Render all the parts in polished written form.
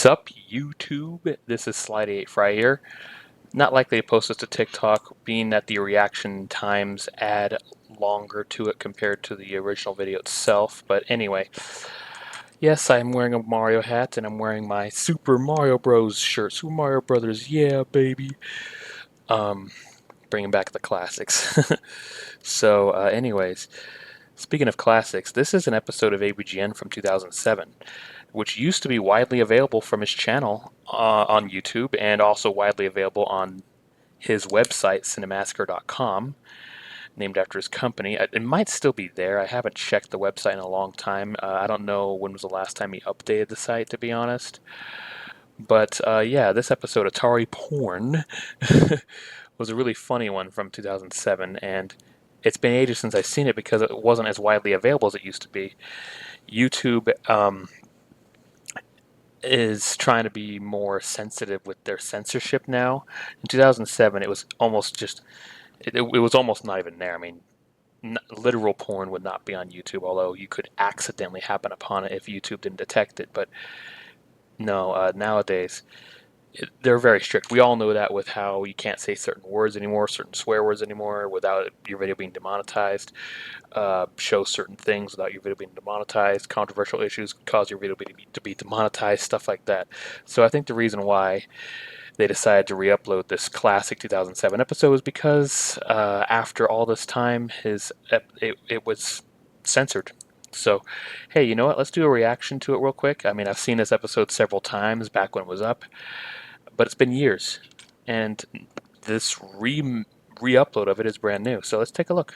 Sup, YouTube? This is Slide8 Fry here. Not likely to post this to TikTok, being that the reaction times add longer to it compared to the original video itself. But anyway, yes, I'm wearing a Mario hat and I'm wearing my Super Mario Bros. Shirt. Super Mario Brothers, yeah, baby. Bringing back the classics. Anyways, speaking of classics, this is an episode of AVGN from 2007, which used to be widely available from his channel on YouTube and also widely available on his website, cinemassacre.com, named after his company. It might still be there. I haven't checked the website in a long time. I don't know when was the last time he updated the site, to be honest. But yeah, this episode, Atari Porn, was a really funny one from 2007, and it's been ages since I've seen it because it wasn't as widely available as it used to be. YouTube is trying to be more sensitive with their censorship now. In 2007, it was almost just, it was almost not even there. I mean, literal porn would not be on YouTube, although you could accidentally happen upon it if YouTube didn't detect it. But no, nowadays, they're very strict. We all know that with how you can't say certain words anymore, certain swear words anymore, without your video being demonetized. Show certain things without your video being demonetized. Controversial issues cause your video to be demonetized, stuff like that. So I think the reason why they decided to re-upload this classic 2007 episode is because after all this time, it was censored. So, hey, you know what? Let's do a reaction to it real quick. I mean, I've seen this episode several times back when it was up, but it's been years, and this re-upload of it is brand new. So let's take a look.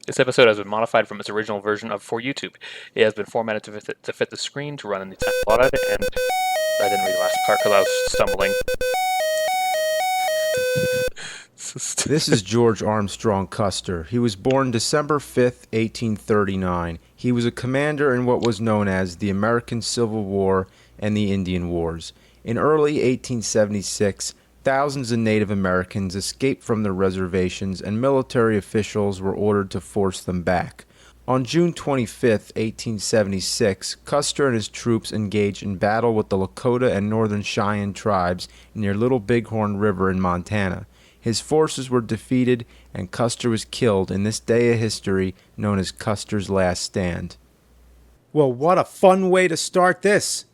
This episode has been modified from its original version for YouTube. It has been formatted to fit the screen to run in the time allotted, and I didn't read the last part because I was stumbling. This is George Armstrong Custer. He was born December 5th, 1839. He was a commander in what was known as the American Civil War and the Indian Wars. In early 1876, thousands of Native Americans escaped from their reservations and military officials were ordered to force them back. On June 25, 1876, Custer and his troops engaged in battle with the Lakota and Northern Cheyenne tribes near Little Bighorn River in Montana. His forces were defeated and Custer was killed in this day of history known as Custer's Last Stand. Well, what a fun way to start this.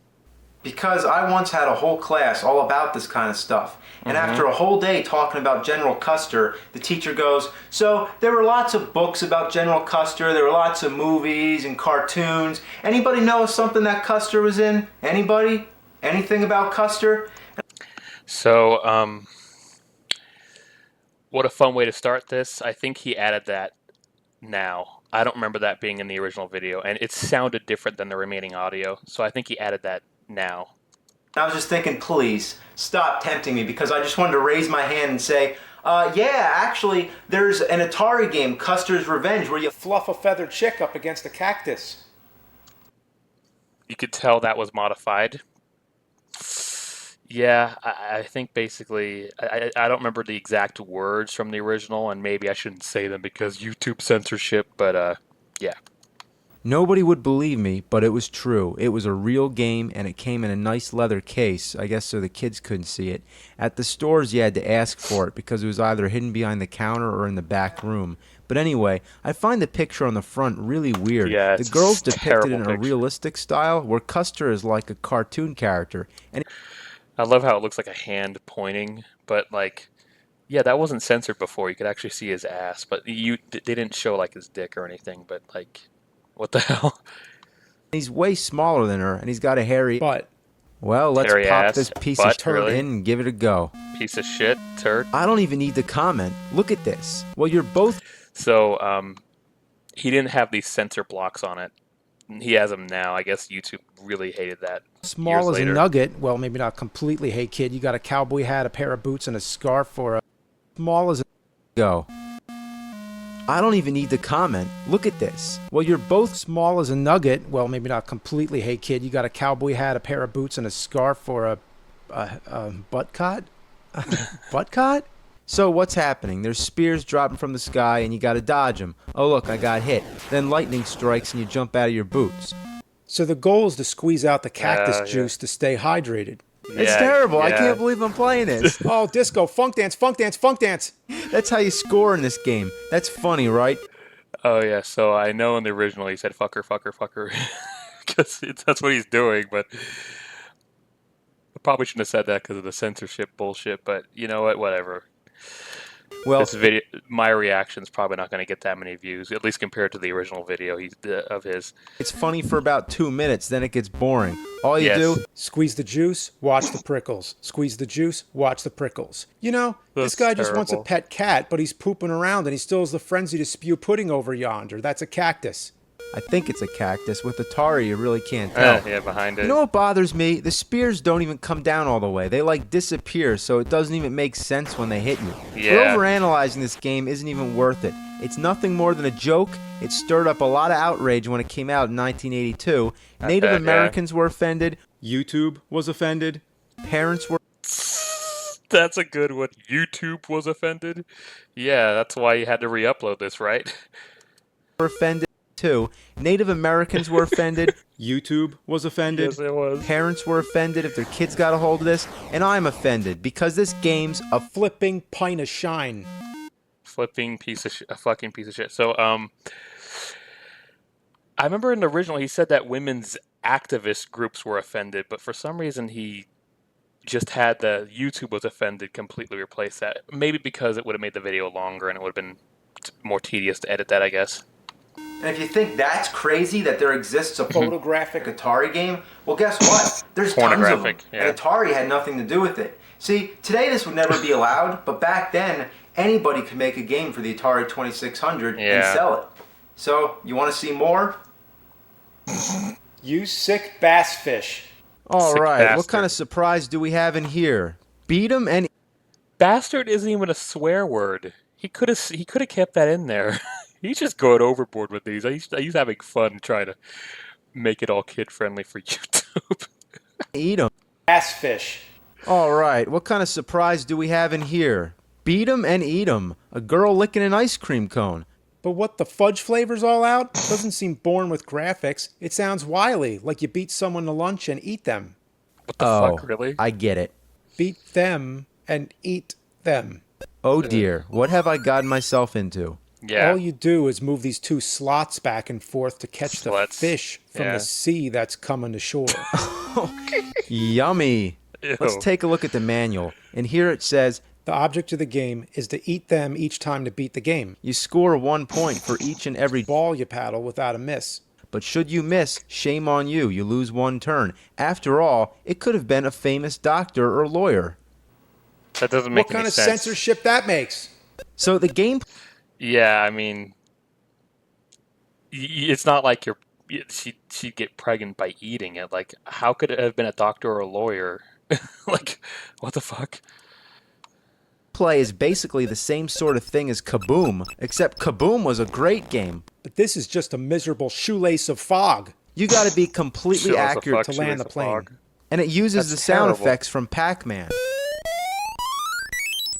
Because I once had a whole class all about this kind of stuff. And after a whole day talking about General Custer, the teacher goes, so there were lots of books about General Custer, there were lots of movies and cartoons. Anybody know something that Custer was in? Anybody? Anything about Custer? So, what a fun way to start this. I think he added that now. I don't remember that being in the original video, and it sounded different than the remaining audio, so I think he added that now. I was just thinking, please, stop tempting me, because I just wanted to raise my hand and say, yeah, actually, there's an Atari game, Custer's Revenge, where you Fluff a feathered chick up against a cactus. You could tell that was modified. Yeah, I think basically, I don't remember the exact words from the original, and maybe I shouldn't say them because YouTube censorship, but yeah. Nobody would believe me, but it was true. It was a real game, and it came in a nice leather case, I guess so the kids couldn't see it. At the stores, you had to ask for it because it was either hidden behind the counter or in the back room. But anyway, I find the picture on the front really weird. Yeah, the girl's a depicted in a picture. realistic style, where Custer is like a cartoon character. And I love how it looks like a hand pointing, but like, yeah, that wasn't censored before. You could actually see his ass, but they didn't show like his dick or anything, but like, what the hell? he's way smaller than her, and he's got a hairy But Well, let's hairy pop ass, this piece butt, of turd really? in and give it a go. Piece of shit, turd. I don't even need to comment. Look at this. Well, you're both... So, he didn't have these censor blocks on it. He has them now. I guess YouTube really hated that. small years as later. a nugget. Well, maybe not completely. Hey, kid, you got a cowboy hat, a pair of boots, and a scarf for a... Small as a... Go. I don't even need to comment. Look at this. Well, you're both... Small as a nugget. Well, maybe not completely. Hey, kid, you got a cowboy hat, a pair of boots, and a scarf for a butt cot? Butt cot? So what's happening? There's spears dropping from the sky and you gotta dodge them. Oh look, I got hit. Then lightning strikes and you jump out of your boots. So the goal is to squeeze out the cactus Yeah. juice to stay hydrated. It's terrible. I yeah. can't believe I'm playing this. Oh, disco, funk dance, funk dance, funk dance. That's how you score in this game. That's funny, right? Oh yeah, so I know in the original he said fucker, fucker, fucker, because that's what he's doing. But I probably shouldn't have said that because of the censorship bullshit. But you know what? Whatever. Well, This video, my reaction's probably not going to get that many views, at least compared to the original video of his. it's funny for about 2 minutes, then it gets boring. All you Yes. do, Squeeze the juice, watch the prickles. Squeeze the juice, watch the prickles. You know, this That's guy just wants a terrible. pet cat, but he's pooping around and he still has the frenzy to spew pudding over yonder. That's a cactus. I think it's a cactus. With Atari, you really can't tell. Yeah, behind it. You know what bothers me? The spears don't even come down all the way. They like disappear, so it doesn't even make sense when they hit you. Yeah. Overanalyzing this game isn't even worth it. It's nothing more than a joke. It stirred up a lot of outrage when it came out in 1982. Native yeah. Americans were offended. YouTube was offended. Parents were That's a good one. YouTube was offended. Yeah, that's why you had to re-upload this, right? offended too. Native Americans were offended. YouTube was offended. Yes, it was. Parents were offended if their kids got a hold of this. And I'm offended because this game's a Flipping pint of shine. Flipping piece of a fucking piece of shit. So, I remember in the original he said that women's activist groups were offended, but for some reason he just had the YouTube was offended completely replace that. Maybe because it would have made the video longer and it would have been more tedious to edit that, I guess. And if you think that's crazy that there exists a photographic Atari game, well, guess what? There's tons of them. Pornographic, yeah. And Atari had nothing to do with it. See, today this would never be allowed, but back then, anybody could make a game for the Atari 2600 and Yeah. sell it. So, you want to see more? You sick bass fish. All Sick right. What bastard. kind of surprise do we have in here? Beat 'em and Bastard isn't even a swear word. He could have kept that in there. He's just going overboard with these. He's having fun trying to make it all kid friendly for YouTube. eat 'em. Bass fish. All right. What kind of surprise do we have in here? Beat 'em and eat 'em. A girl licking an ice cream cone. But what, the fudge flavor's all out? Doesn't seem born with graphics. It sounds wily, like you beat someone to lunch and eat them. What the Oh, fuck, really? I get it. Beat them and eat them. Oh dear. What have I gotten myself into? Yeah. All you do is move these two slots back and forth to catch the Sluts. fish from Yeah. the sea that's coming to shore. Yummy. Ew. Let's take a look at the manual. And here it says The object of the game is to eat them each time to beat the game. you score 1 point for each and every Ball you paddle without a miss. But should you miss, shame on you. You lose 1 turn. After all, it could have been a famous doctor or lawyer. That doesn't make What kind any of sense. censorship that makes? So the game Yeah, I mean, it's not like she'd get pregnant by eating it. Like, how could it have been a doctor or a lawyer? Like, what the fuck? play is basically the same sort of thing as Kaboom, except Kaboom was a great game. But this is just a miserable shoelace of fog. You got to be completely Shows the accurate fuck to land shoes the the plane. fog. and it uses That's the sound terrible. effects from Pac-Man.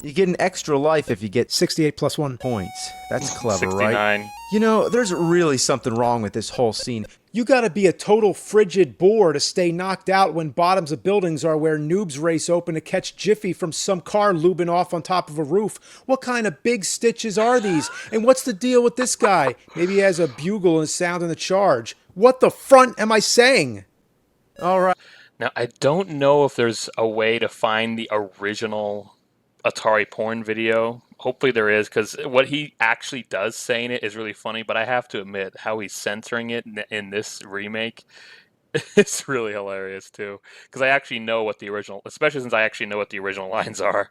You get an extra life if you get 68 plus 1. points. That's clever, right? 69. You know, there's really something wrong with this whole scene. You gotta be a total frigid bore to stay knocked out when bottoms of buildings are where noobs race open to catch Jiffy from some car lubing off on top of a roof. What kind of big stitches are these? And what's the deal with this guy? Maybe he has a bugle and sound in the charge. What the front am I saying? All right. Now, I don't know if there's a way to find the original Atari porn video. Hopefully there is, because what he actually does say in it is really funny, but I have to admit, how he's censoring it in this remake, it's really hilarious, too. Because I actually know what the original, especially since I actually know what the original lines are.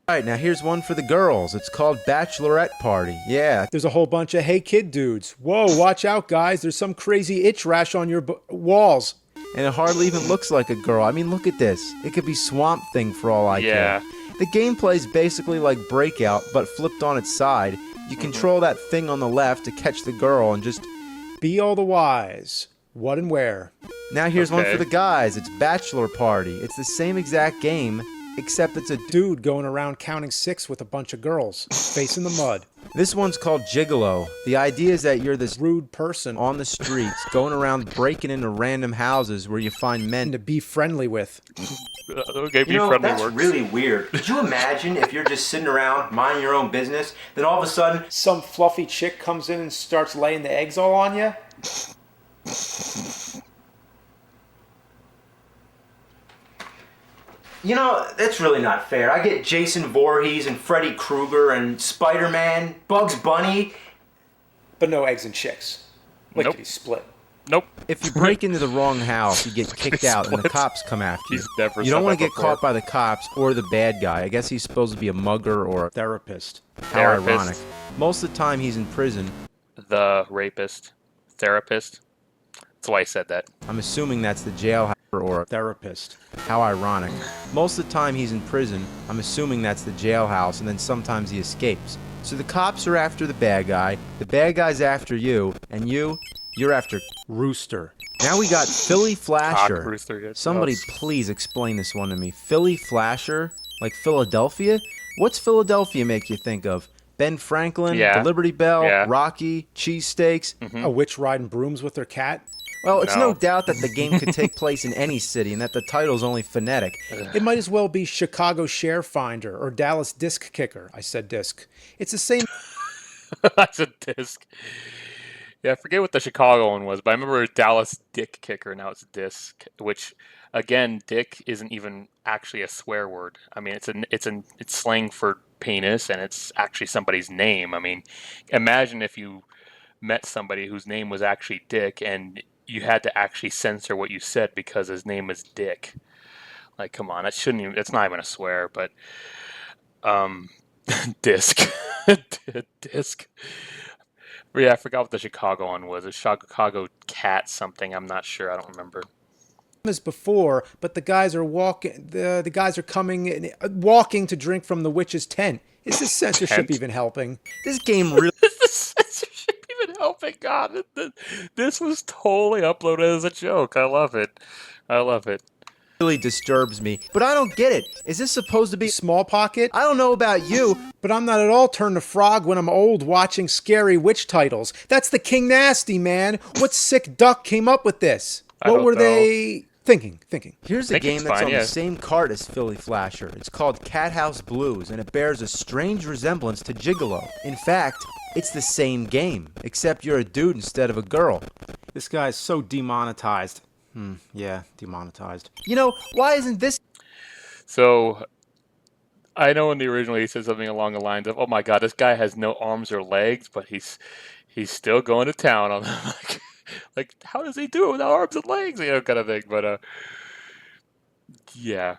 All right, now here's one for the girls. It's called Bachelorette Party. Yeah, There's a whole bunch of hey kid dudes. Whoa, watch out guys, there's some crazy itch rash on your walls. and it hardly even looks like a girl. I mean, look at this. It could be Swamp Thing for all I Yeah. care. The gameplay is basically like Breakout, but flipped on its side. You control that thing on the left to catch the girl and just... Be all the wise. What and where? Now here's one Okay. for the guys. It's Bachelor Party. It's the same exact game, except it's a Dude going around counting 6 with a bunch of girls, face in the mud. This one's called Gigolo. The idea is that you're this Rude person on the streets, going around breaking into random houses where you find men to be friendly with. Okay, be You know, friendly that's works. really weird. Could you imagine if you're just sitting around minding your own business, then all of a sudden, Some fluffy chick comes in and starts laying the eggs all on you? you know, that's really not fair. I get Jason Voorhees and Freddy Krueger and Spider-Man, Bugs Bunny. But no eggs and chicks. Wait Nope. till he's split. Nope. If you break into the wrong house, you get kicked out and the Split. cops come after you. He's never You don't said want that to get before. caught by the cops or the bad guy. I guess he's supposed to be a mugger or a Therapist. How Therapist. ironic. Most of the time he's in prison. The rapist. Therapist. That's why I said that. I'm assuming that's the jailhouse or a Therapist. How ironic. Most of the time he's in prison. I'm assuming that's the jailhouse, and then sometimes he escapes. So the cops are after the bad guy's after you, and you're after Rooster. Now we got Philly Cock Flasher. rooster gets Somebody gross. please explain this one to me. Philly Flasher? Like Philadelphia? What's Philadelphia make you think of? Ben Franklin, Yeah. the Liberty Bell, Yeah. Rocky, cheesesteaks? A witch riding brooms with her cat? Well, it's no No. doubt that the game could take place in any city and that the title's only phonetic. It might as well be Chicago Share Finder or Dallas Disc Kicker. I said disc. It's the same. That's a disc. Yeah, I forget what the Chicago one was, but I remember Dallas Dick Kicker. Now it's disc, which again, dick isn't even actually a swear word. I mean, it's slang for penis, and it's actually somebody's name. I mean, imagine if you met somebody whose name was actually Dick, and you had to actually censor what you said because his name is Dick. Like, come on, that shouldn't even. It's not even a swear, but disc, disc. Yeah, I forgot what the Chicago one was. A Chicago cat something. I'm not sure. I don't remember. As before, but the guys are walking. The guys are walking to drink from the witch's tent. Is this censorship Tent? even helping? This game really Is the censorship even helping? God, this was totally uploaded as a joke. I love it. I love it. disturbs me. But I don't get it. Is this supposed to be... Small pocket? I don't know about you, But I'm not at all turned to frog when I'm old watching scary witch titles. That's the King Nasty, man. What sick duck came up with this? I What don't were know. they thinking? Here's a think game it's that's fine, on yeah. the same cart as Philly Flasher. It's called Cat House Blues, and it bears a strange resemblance to Gigolo. In fact, it's the same game, except you're a dude instead of a girl. This guy's so demonetized. Yeah, demonetized. You know, why isn't this So I know in the original he said something along the lines of, "Oh my God, this guy has no arms or legs, but he's still going to town on them." Like, how does he do it without arms and legs? You know, kind of thing. But yeah.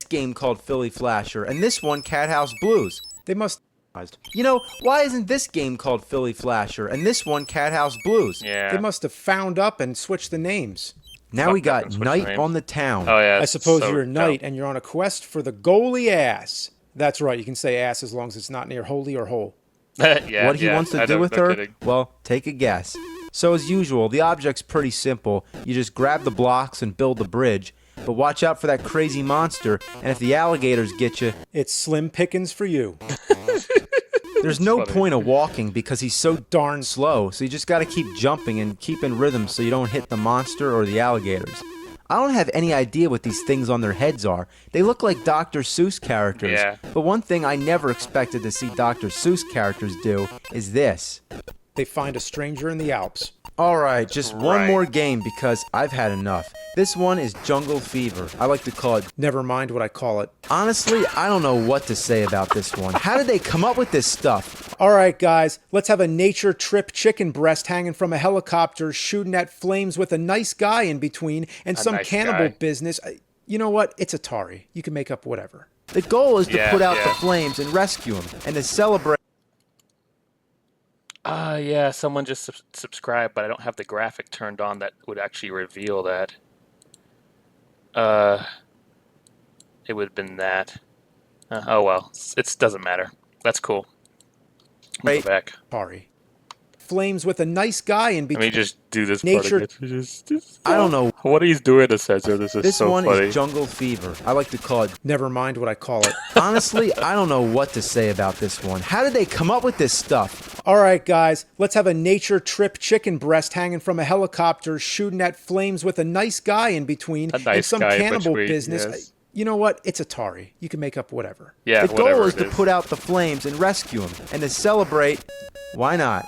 game called Philly Flasher, and this one Cat House Blues? They must. You know, why isn't this game called Philly Flasher, and this one Cat House Blues? Yeah. They must have found up and switched the names. Now we Fuck, I got can switch the Night names. on the Town. Oh yeah. I suppose so you're a knight dope. and you're on a quest for the goalie ass. That's right, you can say ass as long as it's not near holy or hole. Yeah, What he yeah, wants to I do know, with no her? kidding. Well, take a guess. So as usual, the object's pretty simple. You just grab the blocks and build the bridge. But watch out for that crazy monster, and if the alligators get you, It's slim pickings for you. there's no funny. point of walking because he's so darn slow. So you just got to keep jumping and keep in rhythm so you don't hit the monster or the alligators. I don't have any idea what these things on their heads are. They look like Dr. Seuss characters. Yeah. But one thing I never expected to see Dr. Seuss characters do is this. They find a stranger in the Alps. Alright, just one Right. more game because I've had enough. This one is Jungle Fever. I like to call it. Never mind what I call it. Honestly, I don't know what to say about this one. How did they come up with this stuff? All right, guys, let's have a nature trip chicken breast hanging from a helicopter shooting at flames with a nice guy in between and some nice cannibal guy. business. You know what? It's Atari. You can make up whatever. The goal is to Yeah, put out the yeah. flames and rescue them, and to celebrate. Yeah, someone just subscribed, but I don't have the graphic turned on that would actually reveal that. It would have been that. Oh well, it doesn't matter. That's cool. Go Right. back. Atari. flames with a nice guy in Let me between. just do this part Nature. again. Just I don't know. what he's doing to censor this is This so one funny. is Jungle Fever. I like to call it. Never mind what I call it. Honestly, I don't know what to say about this one. How did they come up with this stuff? All right, guys, let's have a nature trip chicken breast hanging from a helicopter shooting at flames with a nice guy in between A nice and some guy in cannibal between, business. yes. You know what? It's Atari. You can make up whatever. Yeah, The goal whatever is it to is. put out the flames and rescue them. And to celebrate, why not?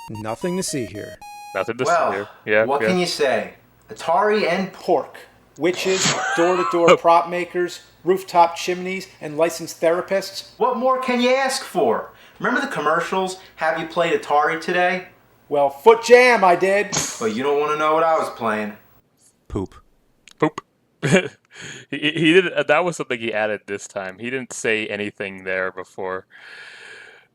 Nothing to see here. Nothing to see Well, here. Yeah, what yeah. can you say? Atari and Pork. Witches, door-to-door prop makers, rooftop chimneys, and licensed therapists. what more can you ask for? Remember the commercials? Have you played Atari today? Well, foot jam, I did. But you don't want to know what I was playing. Poop. Poop. He didn't. That was something he added this time. He didn't say anything there before.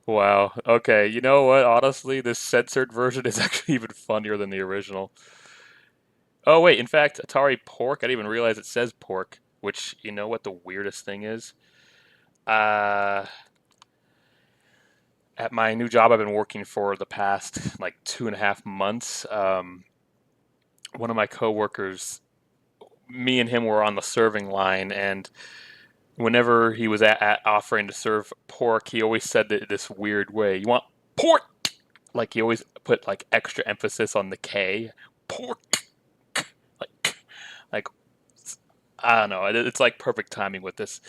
Wow. Okay. You know what? Honestly, this censored version is actually even funnier than the original. Oh wait. In fact, Atari Pork. I didn't even realize it says pork. Which, you know what the weirdest thing is? Uh, at my new job I've been working for the past like 2.5 months, one of my coworkers, me and him were on the serving line, and whenever he was at offering to serve pork, he always said it this weird way. You want pork? Like he always put like extra emphasis on the K. Pork. Like, like I don't know. It's like perfect timing with this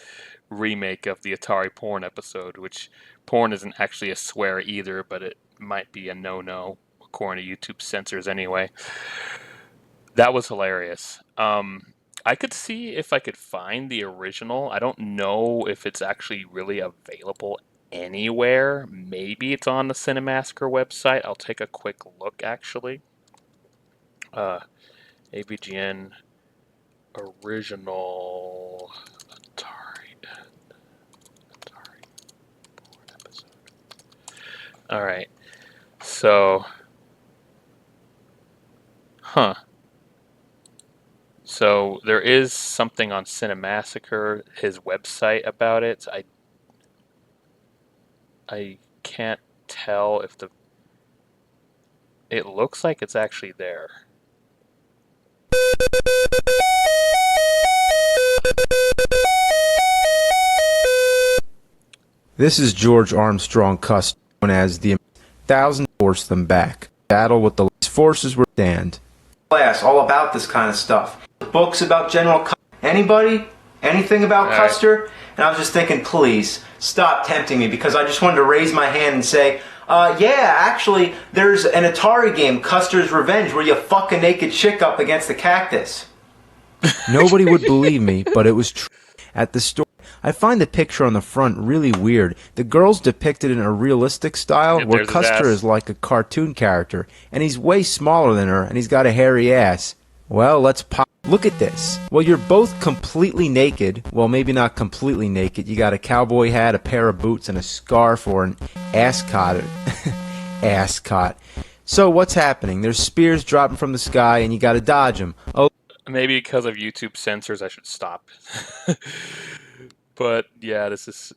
remake of the Atari porn episode, which porn isn't actually a swear either, but it might be a no-no according to YouTube censors anyway. That was hilarious. I could see if I could find the original. I don't know if it's actually really available anywhere. Maybe it's on the Cinemassacre website. I'll take a quick look actually. Uh, AVGN original Atari porn episode. All right. So, huh. So there is something on Cinemassacre, his website about it. I can't tell if the. It looks like it's actually there. This is George Armstrong Custer, known as the Thousand forced them back. Battle with the forces were stand. Class all about this kind of stuff. Books about General Custer. Anybody? Anything about All right. Custer? And I was just thinking, please, stop tempting me, because I just wanted to raise my hand and say, yeah, actually, there's an Atari game, Custer's Revenge, where you fuck a naked chick up against the cactus. Nobody would believe me, but it was true. At the store, I find the picture on the front really weird. The girl's depicted in a realistic style, Yep, where there's his Custer ass. is like a cartoon character, and he's way smaller than her, and he's got a hairy ass. Well, let's pop. Look at this. Well, you're both completely naked. Well, maybe not completely naked. You got a cowboy hat, a pair of boots, and a scarf or an ascot. Ascot. So what's happening? There's spears dropping from the sky, and you got to dodge them. Oh, Maybe because of YouTube censors, I should stop. But yeah, this is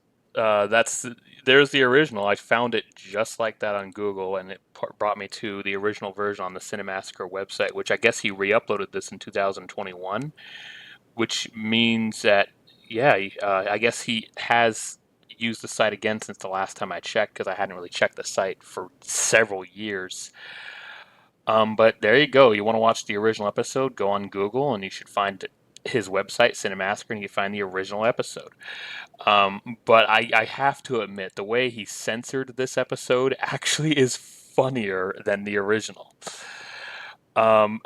there's the original. I found it just like that on Google, and it brought me to the original version on the Cinemassacre website, which I guess he re-uploaded this in 2021, which means that yeah, I guess he has used the site again since the last time I checked, because I hadn't really checked the site for several years. But there you go. You want to watch the original episode? Go on Google, and you should find his website, Cinemassacre, and you can find the original episode. But I have to admit, the way he censored this episode actually is funnier than the original. Um,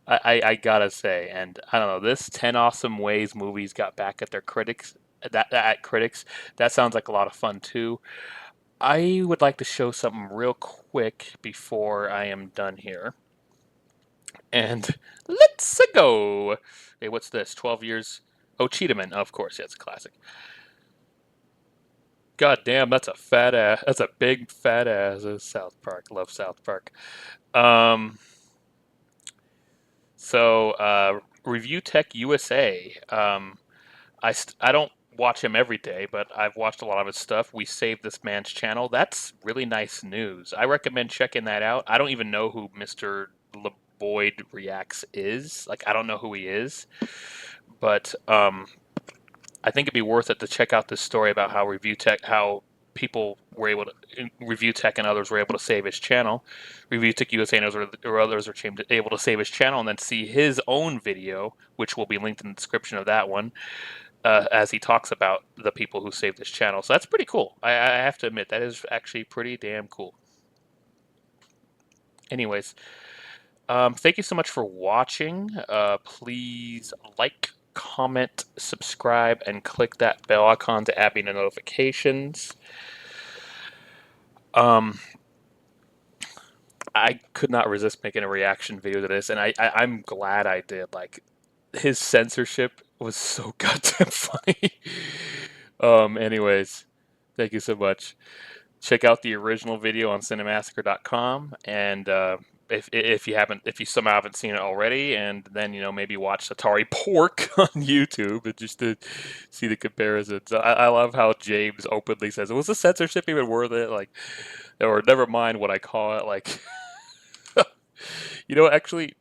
I gotta say, and I don't know, this 10 Awesome Ways movies got back at their critics. That sounds like a lot of fun too. I would like to show something real quick before I am done here. And let's go. Hey, what's this? 12 years. Oh, Cheetahman. Of course, yeah, it's a classic. God damn, that's a fat ass. That's a big fat ass. South Park. Love South Park. Um. So, Review Tech USA. I don't watch him every day, but I've watched a lot of his stuff. We saved this man's channel. That's really nice news. I recommend checking that out. I don't even know who Mr. LeBoyd Reacts is. Like, I don't know who he is, but I think it'd be worth it to check out this story about how how people were able to, Review Tech and others were able to save his channel. Review Tech USA and others are able to save his channel, and then see his own video, which will be linked in the description of that one, as he talks about the people who saved his channel. So that's pretty cool. I have to admit, that is actually pretty damn cool. Anyways, thank you so much for watching. Please like, comment, subscribe, and click that bell icon to add me to notifications. I could not resist making a reaction video to this, and I'm glad I did. Like, his censorship was so goddamn funny. Anyways, thank you so much. Check out the original video on cinemassacre.com, and if you somehow haven't seen it already, and then maybe watch Atari Pork on YouTube, and just to see the comparisons. I love how James openly says, "Was the censorship even worth it?" Like, or never mind what I call it. Like, actually,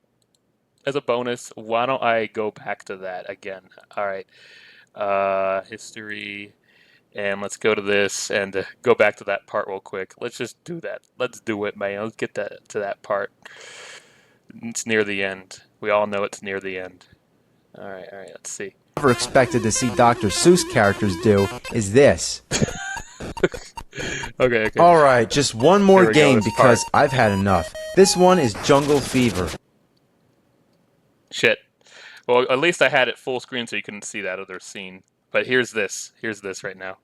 as a bonus, why don't I go back to that again? All right, history. And let's go to this and go back to that part real quick. Let's just do that. Let's do it, man. Let's get to that part. It's near the end. We all know it's near the end. All right. Let's see. Never expected to see Dr. Seuss characters do is this. Okay. All right, just one Here more we go, game this because part. I've had enough. This one is Jungle Fever. Shit. Well, at least I had it full screen so you couldn't see that other scene. But here's this. Here's this right now.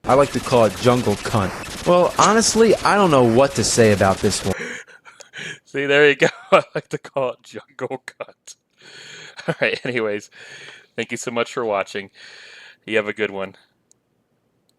I like to call it Jungle Cunt. Well, honestly, I don't know what to say about this one. See, there you go. I like to call it Jungle Cut. All right. Anyways, thank you so much for watching. You have a good one.